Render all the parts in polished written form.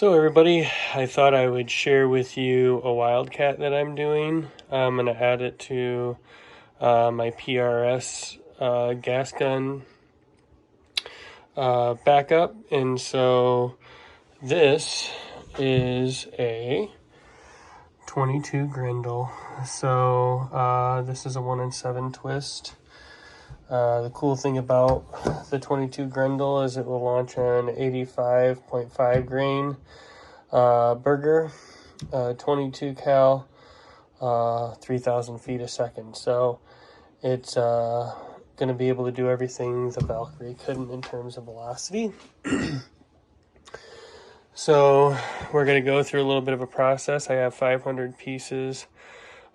So everybody, I thought I would share with you a wildcat that I'm doing. I'm going to add it to my PRS gas gun backup. And so this is a 22 Grendel. So this is a 1 in 7 twist. The cool thing about the 22 Grendel is it will launch an 85.5 grain burger, 22 cal, 3,000 feet a second. So it's going to be able to do everything the Valkyrie couldn't in terms of velocity. So we're going to go through a little bit of a process. I have 500 pieces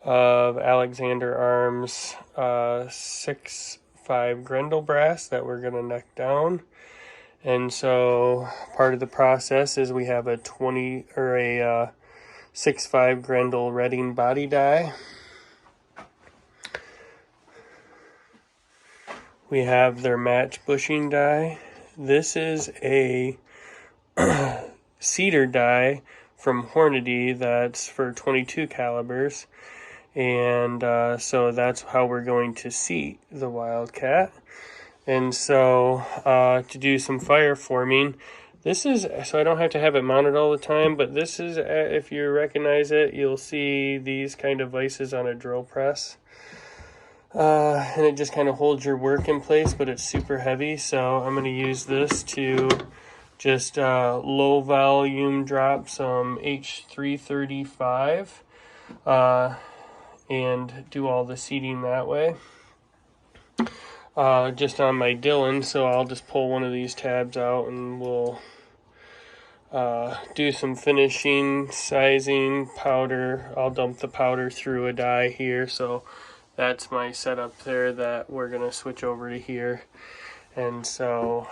of Alexander Arms 6.5 Grendel brass that we're going to neck down. And so part of the process is we have a 6.5 Grendel Redding body die. We have their match bushing die. This is a cedar die from Hornady that's for 22 calibers. And so that's how we're going to seat the Wildcat. And so to do some fire forming, this is, so I don't have to have it mounted all the time, but this is, if you recognize it, you'll see these kind of vices on a drill press. And it just kind of holds your work in place, but it's super heavy. So I'm going to use this to just low volume drop some H335 and do all the seating that way. Just on my Dillon, so I'll just pull one of these tabs out and we'll do some finishing, sizing, powder. I'll dump the powder through a die here, so that's my setup there that we're going to switch over to here. And so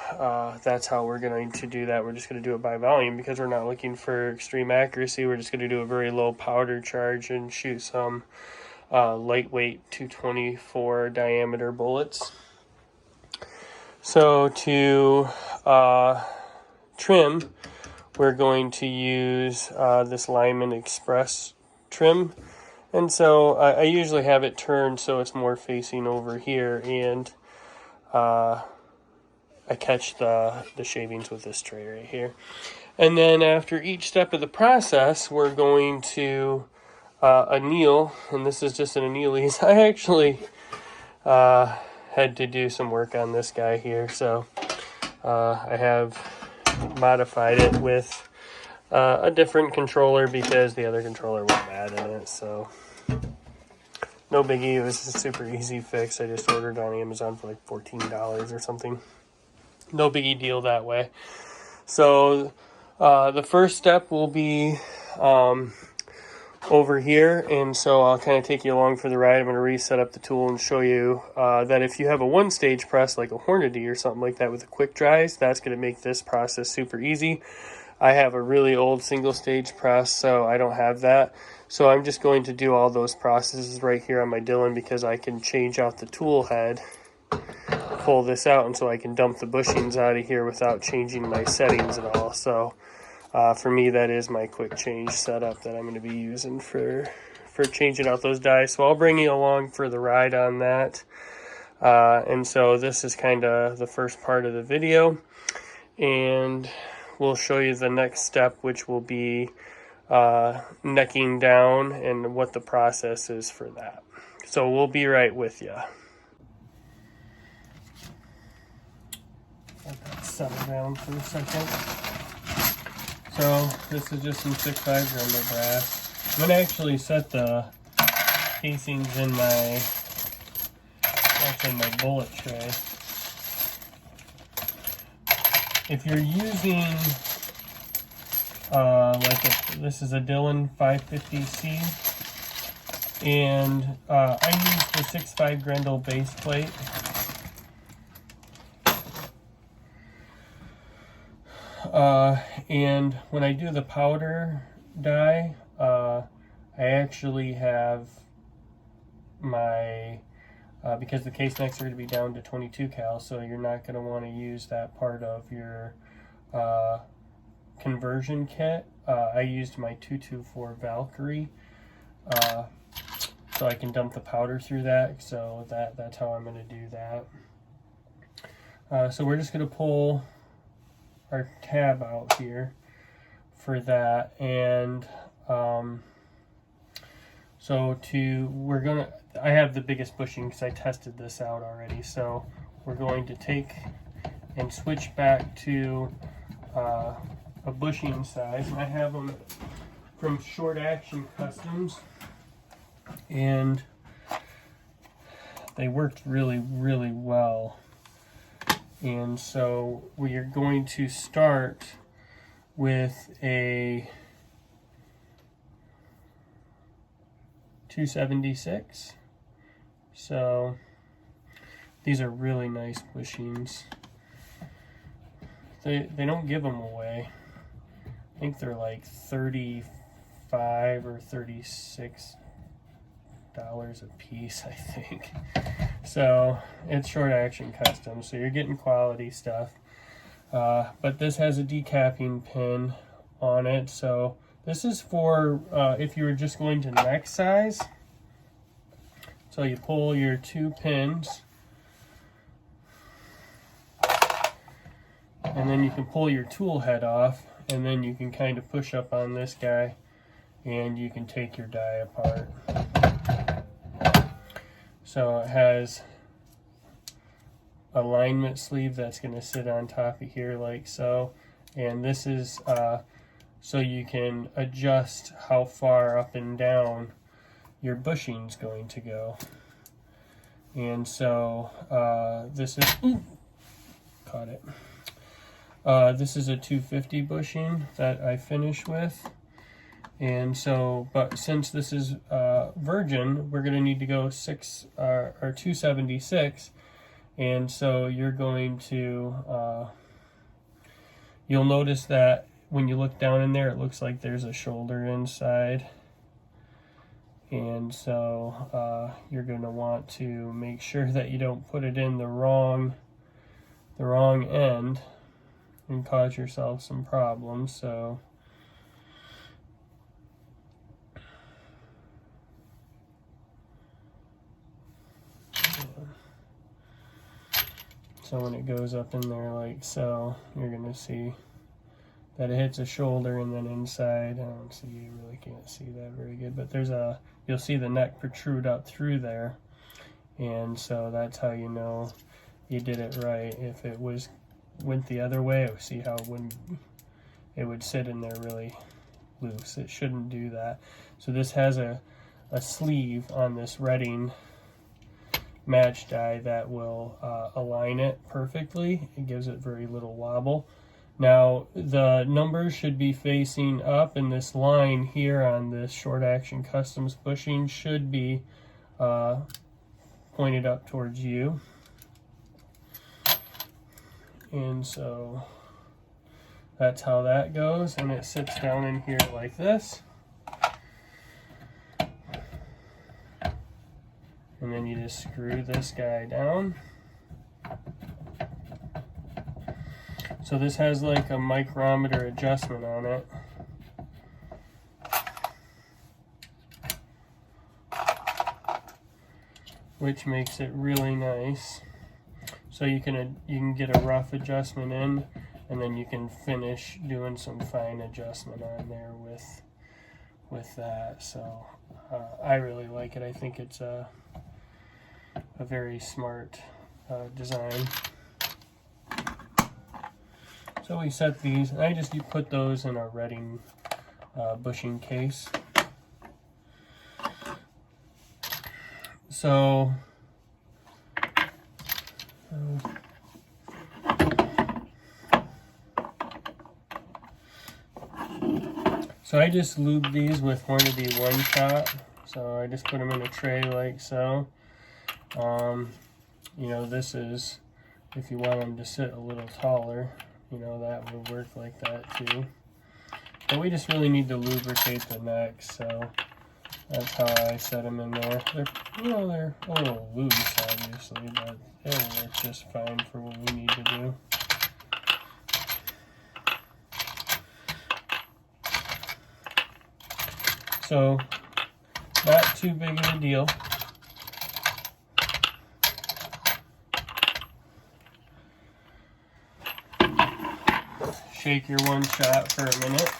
that's how we're going to do that. We're just going to do it by volume because we're not looking for extreme accuracy. We're just going to do a very low powder charge and shoot some lightweight 224 diameter bullets. So to trim, we're going to use this Lyman Express trim. And so I usually have it turned so it's more facing over here, and I catch the shavings with this tray right here. And then after each step of the process, we're going to anneal, and this is just an annealese. I actually had to do some work on this guy here, so I have modified it with a different controller because the other controller went bad in it. So no biggie, it was a super easy fix. I just ordered on Amazon for like $14 or something. No biggie deal that way. So the first step will be over here, and so I'll kind of take you along for the ride. I'm going to reset up the tool and show you that if you have a one-stage press like a Hornady or something like that with a quick dries, that's going to make this process super easy. I have a really old single-stage press, so I don't have that. So I'm just going to do all those processes right here on my Dillon because I can change out the tool head, pull this out, and so I can dump the bushings out of here without changing my settings at all. So for me, that is my quick change setup that I'm going to be using for changing out those dies. So I'll bring you along for the ride on that. And so this is kind of the first part of the video. And we'll show you the next step, which will be necking down and what the process is for that. So we'll be right with you. Let that settle down for a second. So this is just some 6.5 Grendel brass. I'm going to actually set the casings in my bullet tray. If you're using this is a Dillon 550C, and I use the 6.5 Grendel base plate. And when I do the powder die, I actually have my, because the case necks are going to be down to 22 cal, so you're not going to want to use that part of your conversion kit. I used my 224 Valkyrie, so I can dump the powder through that. So that's how I'm going to do that. So we're just going to pull our tab out here for that, and I have the biggest bushing because I tested this out already. So we're going to take and switch back to a bushing size, and I have them from Short Action Customs, and they worked really, really well. And so we are going to start with a 276. So these are really nice bushings. They don't give them away. I think they're like $35 or $36 a piece, I think. So it's Short Action Custom, so you're getting quality stuff. But this has a decapping pin on it, so this is for if you were just going to neck size. So you pull your 2 pins, and then you can pull your tool head off, and then you can kind of push up on this guy, and you can take your die apart. So it has alignment sleeve that's going to sit on top of here like so, and this is so you can adjust how far up and down your bushing's going to go. And so this is caught it. This is a 250 bushing that I finish with, and so but since this is virgin, we're going to need to go 276. And so you're going to you'll notice that when you look down in there, it looks like there's a shoulder inside. And so you're going to want to make sure that you don't put it in the wrong end and cause yourself some problems. So when it goes up in there like so, you're going to see that it hits a shoulder, and then inside, I don't see, you really can't see that very good, but you'll see the neck protrude up through there, and so that's how you know you did it right. If it went the other way, see how it would sit in there really loose. It shouldn't do that. So this has a sleeve on this Redding match die that will align it perfectly. It gives it very little wobble. Now the numbers should be facing up, and this line here on this Short Action Customs bushing should be pointed up towards you. And so that's how that goes, and it sits down in here like this. And then you just screw this guy down. So this has like a micrometer adjustment on it. Which makes it really nice. So you can get a rough adjustment in, and then you can finish doing some fine adjustment on there with that. So I really like it. I think it's a very smart design. So we set these, and I just put those in a Redding bushing case. So I just lube these with Hornady One Shot. So I just put them in a tray like so. You know, this is, if you want them to sit a little taller, you know, that would work like that too. But we just really need to lubricate the neck, so that's how I set them in there. They're a little loose, obviously, but it'll work just fine for what we need to do. So not too big of a deal. Shake your one shot for a minute.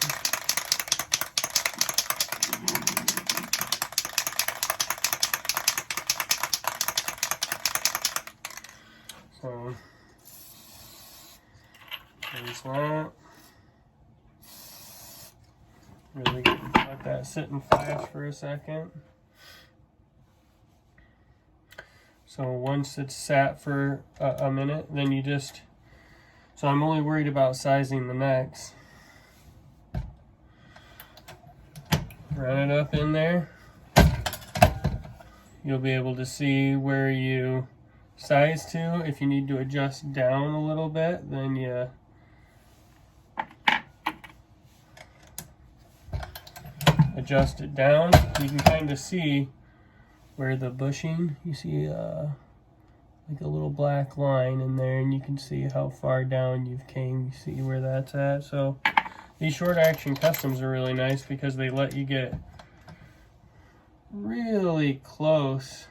So there's that. Really good. Let that sit and flash for a second. So once it's sat for a minute, then you just, so I'm only worried about sizing the necks. Run it up in there. You'll be able to see where you size to. If you need to adjust down a little bit, then you adjust it down. You can kind of see where the bushing, you see like a little black line in there, and you can see how far down you've came. You see where that's at. So these short action customs are really nice because they let you get really close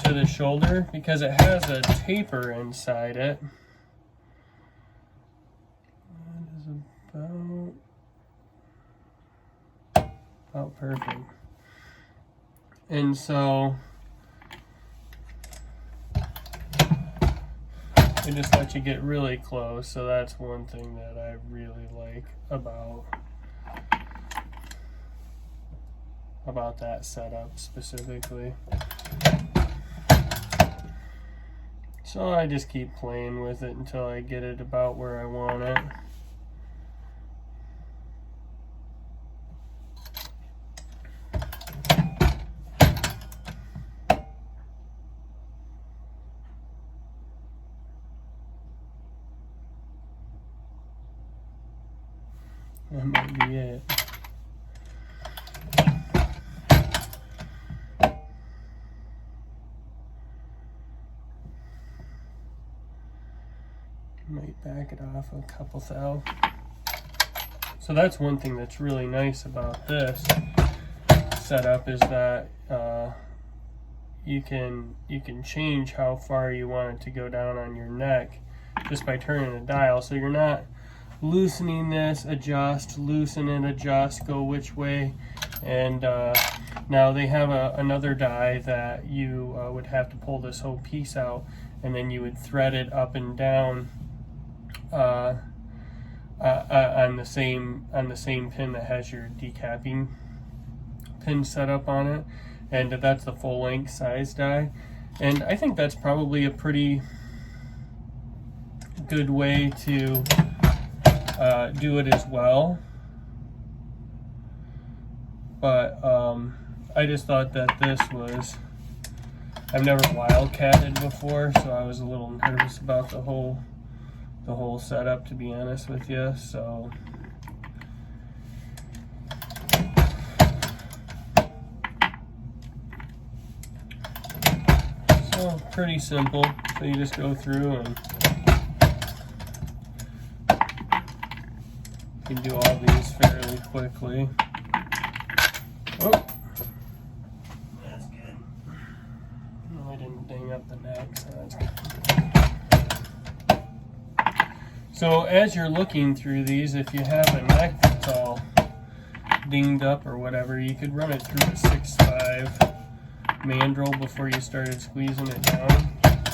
to the shoulder because it has a taper inside it. That is about perfect. And so they just let you get really close. So that's one thing that I really like about that setup specifically. So I just keep playing with it until I get it about where I want it. That might be it. Might back it off a couple thou. So that's one thing that's really nice about this setup is that you can change how far you want it to go down on your neck just by turning the dial. So you're not loosening this, adjust, loosen it, adjust, go which way. And now they have another die that you would have to pull this whole piece out, and then you would thread it up and down on the same pin that has your decapping pin set up on it, and that's the full length size die. And I think that's probably a pretty good way to do it as well. But I just thought that this was, I've never wildcatted before, so I was a little nervous about the whole setup, to be honest with you. So pretty simple. So you just go through and you can do all these fairly quickly. Oh, that's good. No, I didn't ding up the neck, so that's good. So as you're looking through these, if you have a neck that's all dinged up or whatever, you could run it through a 6.5 mandrel before you started squeezing it down.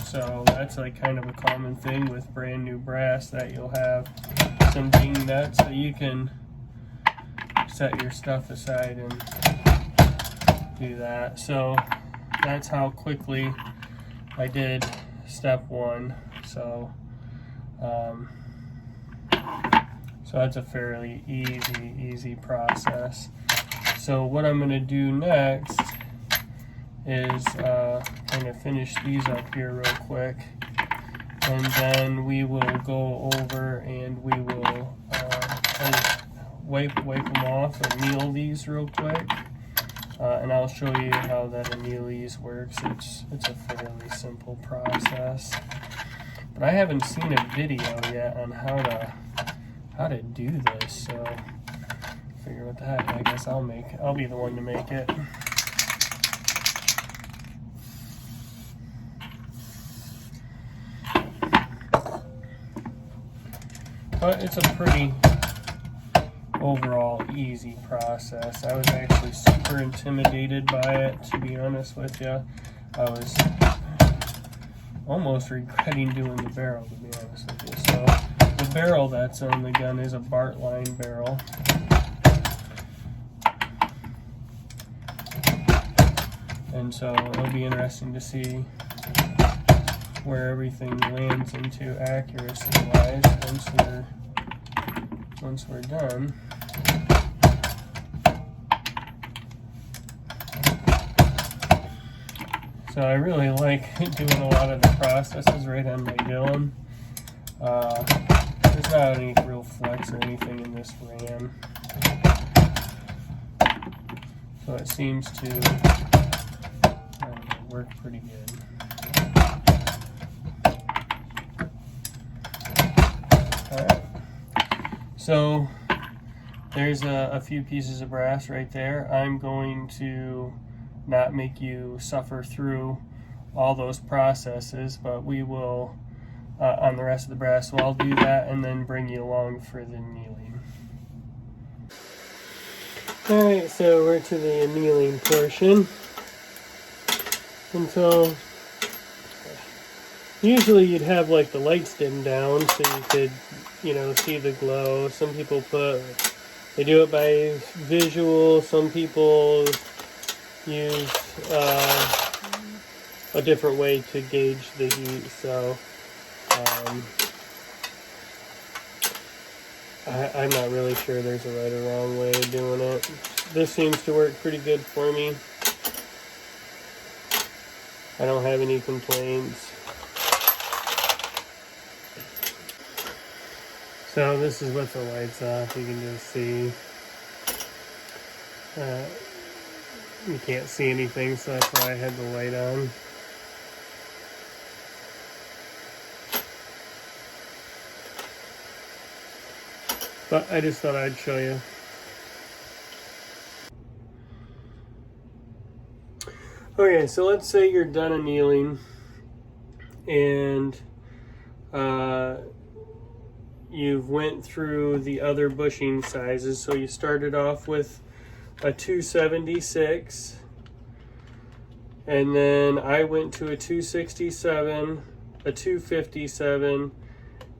So that's like kind of a common thing with brand new brass, that you'll have some ding nuts, so you can set your stuff aside and do that. So that's how quickly I did step one. So so that's a fairly easy process. So what I'm going to do next is kind of finish these up here real quick, and then we will go over and we will kind of wipe them off and anneal these real quick, and I'll show you how that annealese works. It's a fairly simple process, but I haven't seen a video yet on how to do this. So Figure what the heck, I guess I'll be the one to make it. But it's a pretty overall easy process. I was actually super intimidated by it, to be honest with you. I was almost regretting doing the barrel, to be honest with you. So the barrel that's on the gun is a Bartline barrel. And so it'll be interesting to see where everything lands into accuracy-wise once we're done. So I really like doing a lot of the processes right on my Dillon. There's not any real flex or anything in this ram, so it seems to work pretty good. Alright, so there's a few pieces of brass right there. I'm going to not make you suffer through all those processes, but we will on the rest of the brass. So I'll do that and then bring you along for the annealing. Alright, so we're to the annealing portion. And so usually you'd have like the lights dimmed down so you could, see the glow. Some people they do it by visual. Some people use a different way to gauge the heat. So I'm not really sure there's a right or wrong way of doing it. This seems to work pretty good for me. I don't have any complaints. So this is with the lights off. You can just see. You can't see anything, so that's why I had the light on. But I just thought I'd show you. Okay, so let's say you're done annealing and you've went through the other bushing sizes. So you started off with a 276, and then I went to a 267, a 257,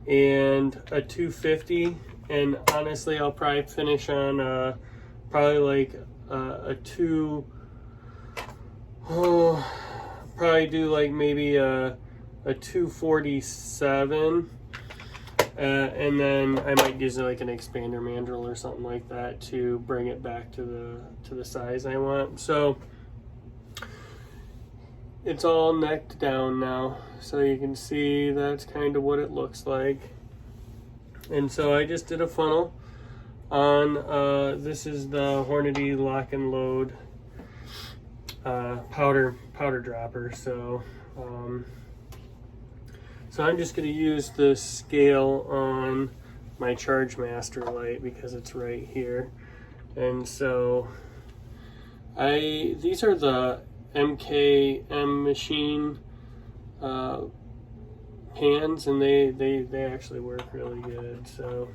and a 250. And honestly, I'll probably finish on probably like a probably do like maybe a 247, and then I might use like an expander mandrel or something like that to bring it back to the size I want. So it's all necked down now, so you can see that's kind of what it looks like. And so I just did a funnel on this is the Hornady Lock and Load powder dropper. So so I'm just going to use the scale on my Charge Master light because it's right here. And so these are the MKM machine pans, and they actually work really good. So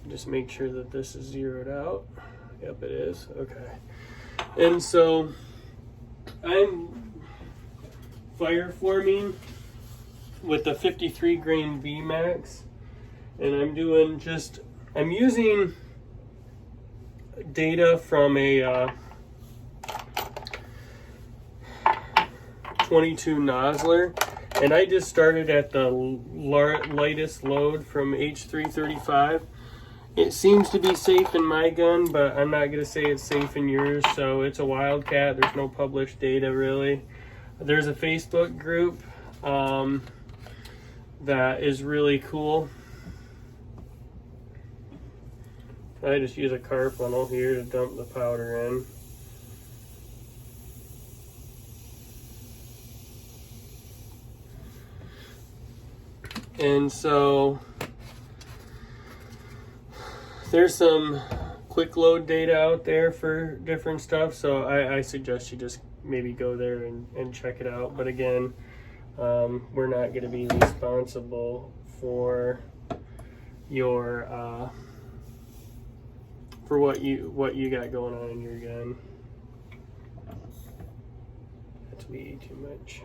just make sure that this is zeroed out. Yep, it is. Okay. And so I'm fire forming with the 53 grain VMAX, and I'm using data from a 22 Nosler, and I just started at the lightest load from H335. It seems to be safe in my gun, but I'm not going to say it's safe in yours. So it's a Wildcat. There's no published data really. There's a Facebook group that is really cool. I just use a car funnel here to dump the powder in. And so there's some quick load data out there for different stuff, so I suggest you just maybe go there and check it out. But again, we're not going to be responsible for your for what you got going on in your gun. That's way too much.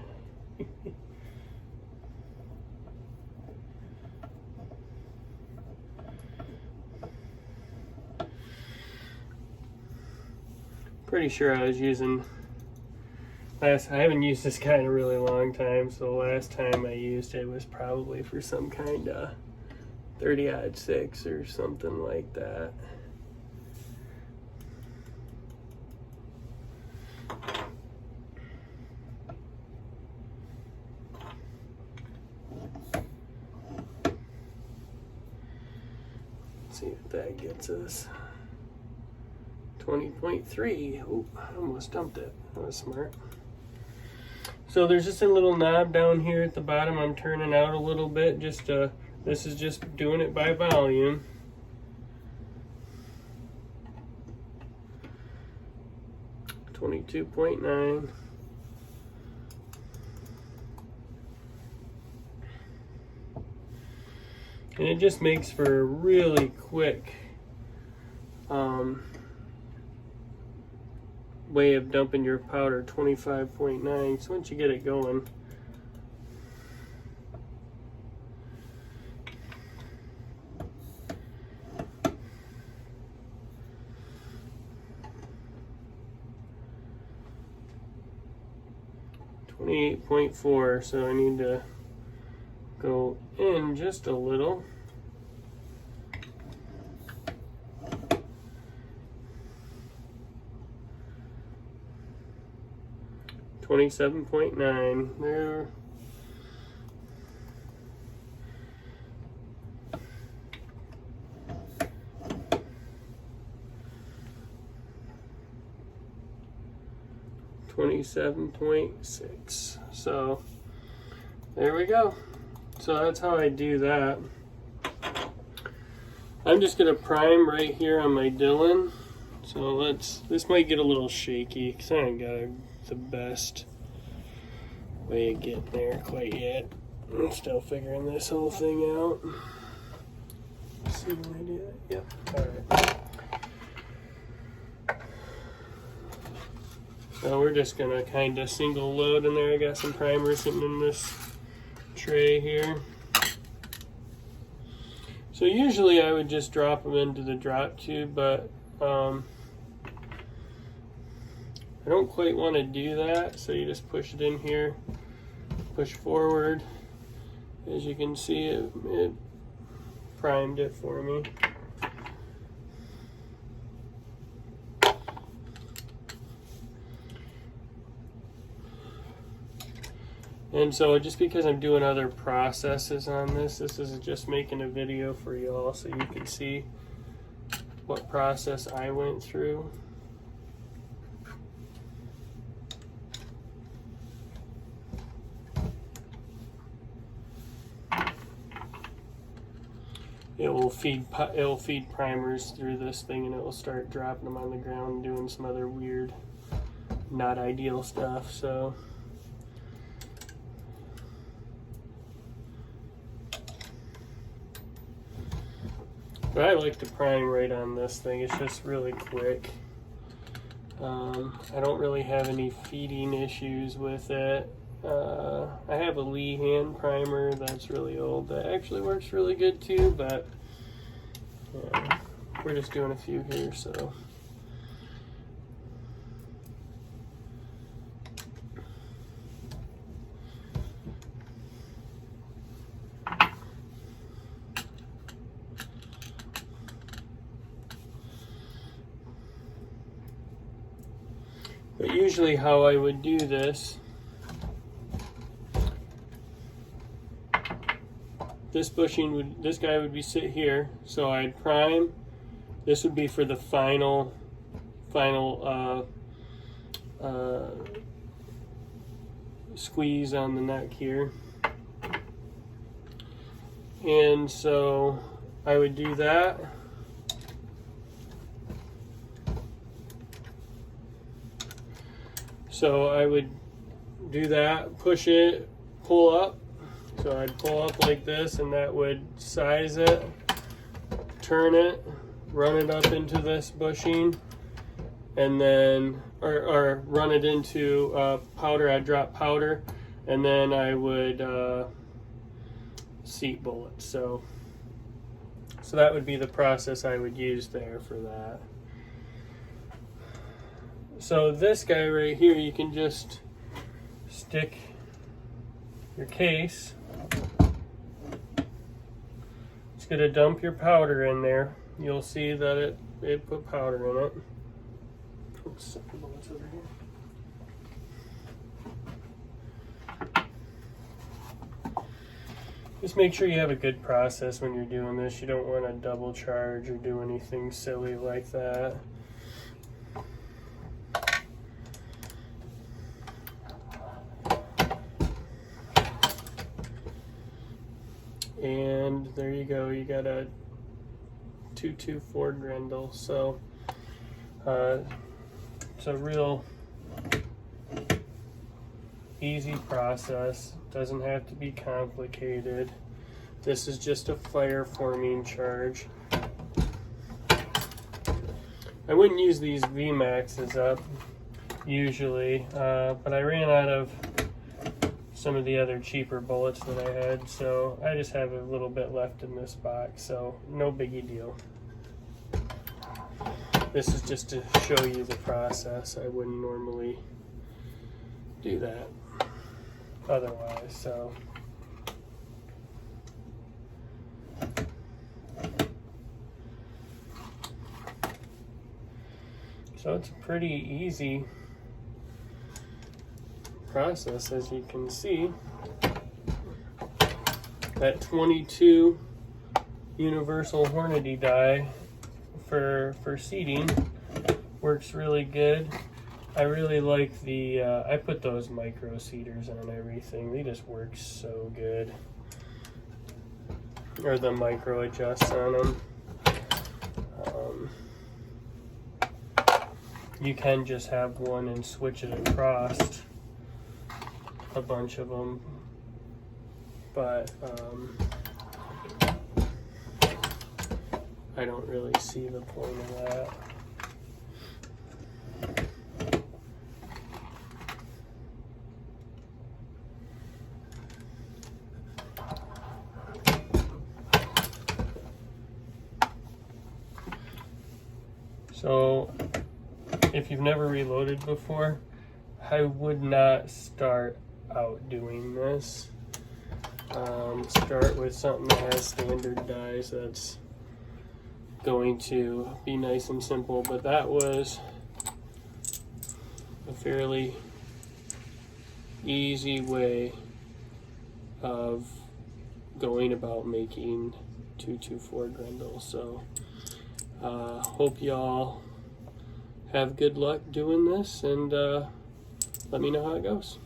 Pretty sure I was using I haven't used this guy in a really long time, so the last time I used it was probably for some kind of 30-06 or something like that. Let's see what that gets us. 20.3. Oh, I almost dumped it. That was smart. So there's just a little knob down here at the bottom. I'm turning out a little bit. Just this is just doing it by volume. .9. And it just makes for a really quick way of dumping your powder. 25.9. So once you get it going, .4, so I need to go in just a little. .9 there. .6. So there we go. So that's how I do that. I'm just gonna prime right here on my Dillon. So this might get a little shaky because I haven't got the best way of getting there quite yet. I'm still figuring this whole thing out. Let's see when I do that. Yep. Alright. So we're just gonna kind of single load in there. I got some primer sitting in this tray here. So usually I would just drop them into the drop tube, but I don't quite want to do that. So you just push it in here, push forward. As you can see, it primed it for me. And so just because I'm doing other processes on this is just making a video for y'all so you can see what process I went through. It will feed primers through this thing, and it will start dropping them on the ground and doing some other weird, not ideal stuff. So but I like to prime right on this thing. It's just really quick. I don't really have any feeding issues with it. I have a Lee hand primer that's really old that actually works really good too, but we're just doing a few here, so. But usually how I would do this, this guy would be sit here, so I'd prime. This would be for the final squeeze on the neck here. And so I would do that. So I would do that, push it, pull up. So I'd pull up like this, and that would size it, turn it, run it up into this bushing, and then, or run it into powder. I'd drop powder, and then I would seat bullets. So that would be the process I would use there for that. So this guy right here, you can just stick your case. It's going to dump your powder in there. You'll see that it put powder in it. Oops, set the bullets over here. Just make sure you have a good process when you're doing this. You don't want to double charge or do anything silly like that. And there you go, you got a 224 Grendel. So it's a real easy process, doesn't have to be complicated. This is just a fire forming charge. I wouldn't use these VMAXs up usually, but I ran out of some of the other cheaper bullets that I had, so I just have a little bit left in this box, so no biggie deal. This is just to show you the process. I wouldn't normally do that otherwise, so it's a pretty easy process, as you can see. That 22 universal Hornady die for seating works really good. I really like the I put those micro seaters on everything. They just work so good. Or the micro adjusts on them. You can just have one and switch it across a bunch of them, but I don't really see the point of that. So if you've never reloaded before, I would not start out doing this. Start with something that has standard dies. That's going to be nice and simple, but that was a fairly easy way of going about making 224 Grendel. So hope y'all have good luck doing this, and let me know how it goes.